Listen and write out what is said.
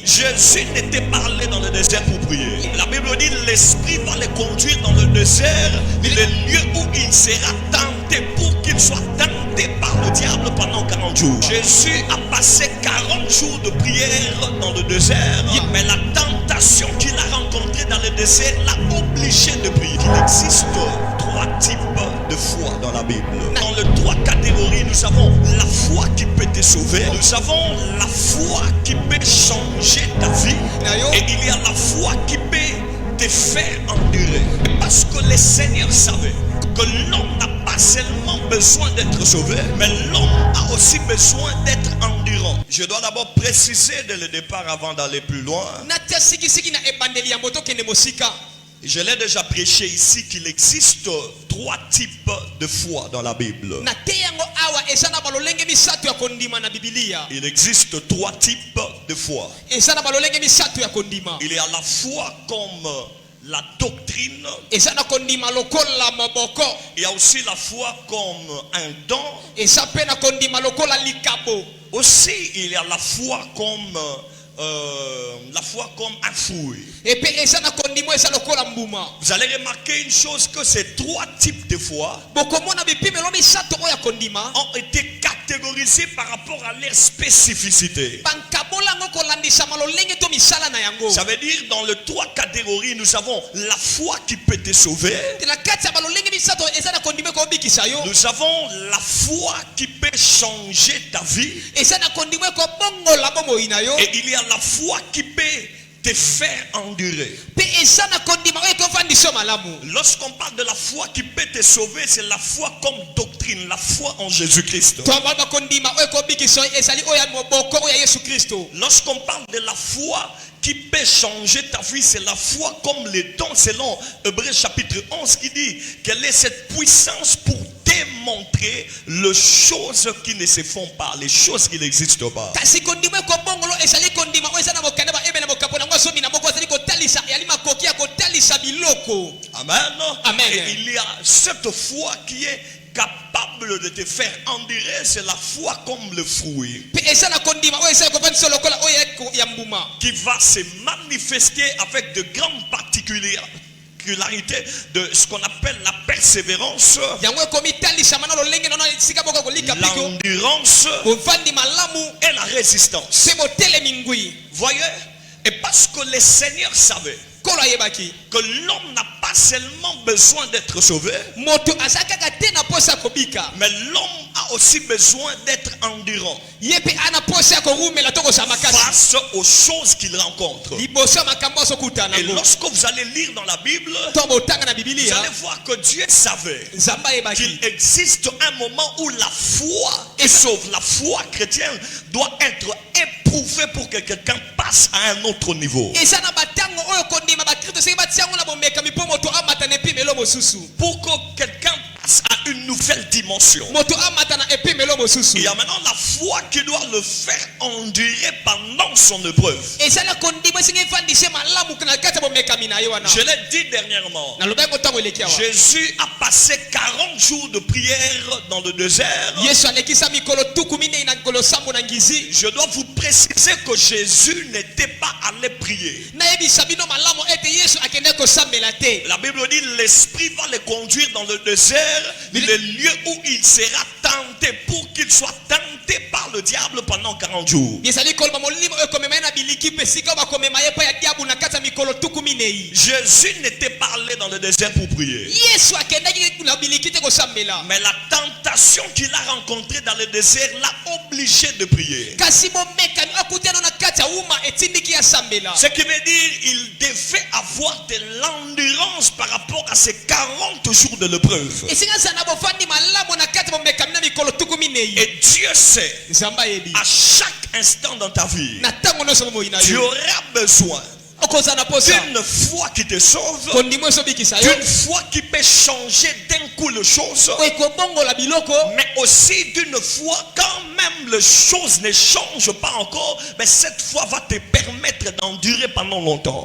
Jésus n'était pas allé dans le désert pour prier. La Bible dit l'Esprit va les conduire dans le désert, le lieu où il sera tenté pour qu'il soit tenté par le diable pendant 40 jours. Jésus a passé 40 jours de prière dans le désert, mais la tentation qu'il a rencontrée dans le désert l'a obligé de prier. Il existe 3 types de foi dans la Bible. Dans les 3 catégories, nous avons la foi qui peut te sauver, nous avons la foi qui peut changer ta vie, et il y a la foi qui peut te faire endurer. Parce que le Seigneur savait que l'homme n'a pas seulement besoin d'être sauvé, mais l'homme a aussi besoin d'être endurant. Je dois d'abord préciser dès le départ avant d'aller plus loin. Je l'ai déjà prêché ici qu'il existe 3 types de foi dans la Bible. Il existe 3 types de foi. Il y a la foi comme la doctrine. Il y a aussi la foi comme un don. Aussi, il y a la foi comme un fruit. Vous allez remarquer une chose, que ces 3 types de foi ont été catégorisés par rapport à leur spécificité. Ça veut dire dans les 3 catégories, nous avons la foi qui peut te sauver. Nous avons la foi qui peut changer ta vie. Et il y a la foi qui peut te faire endurer. Lorsqu'on parle de la foi qui peut te sauver, c'est la foi comme doctrine, la foi en Jésus-Christ. Lorsqu'on parle de la foi qui peut changer ta vie, c'est la foi comme les dons, selon Hébreux chapitre 11 qui dit quelle est cette puissance pour démontrer les choses qui ne se font pas, les choses qui n'existent pas. Amen. Amen. Et il y a cette foi qui est capable de te faire endurer, c'est la foi comme le fruit qui va se manifester avec de grandes particularités de ce qu'on appelle la persévérance, l'endurance et la résistance. Voyez, et parce que le Seigneur savait que l'homme n'a pas seulement besoin d'être sauvé, mais l'homme a aussi besoin d'être endurant face aux choses qu'il rencontre. Et lorsque vous allez lire dans la Bible, vous allez voir que Dieu savait qu'il existe un moment où la foi est sauve. La foi chrétienne doit être éprouvée pour que quelqu'un passe à un autre niveau. Pour que quelqu'un passe à une nouvelle dimension. Il y a maintenant la foi qui doit le faire endurer pendant son épreuve. Je l'ai dit dernièrement. Jésus a passé 40 jours de prière dans le désert. Je dois vous préciser que Jésus n'était pas allé prier. La Bible dit l'Esprit va le conduire dans le désert, le lieu où il sera tenté pour qu'il soit tenté par le diable pendant 40 jours. Jésus n'était pas allé dans le désert pour prier. Mais la tentation qu'il a rencontrée dans le désert l'a obligé de prier. Ce qui veut dire qu'il devait avoir de l'endurance par rapport à ces 40 jours de l'épreuve. Et Dieu sait, à chaque instant dans ta vie, tu auras besoin d'une foi qui te sauve, d'une foi qui peut changer d'un coup les choses, mais aussi d'une foi quand même les choses ne changent pas encore, mais cette foi va te permettre d'endurer pendant longtemps.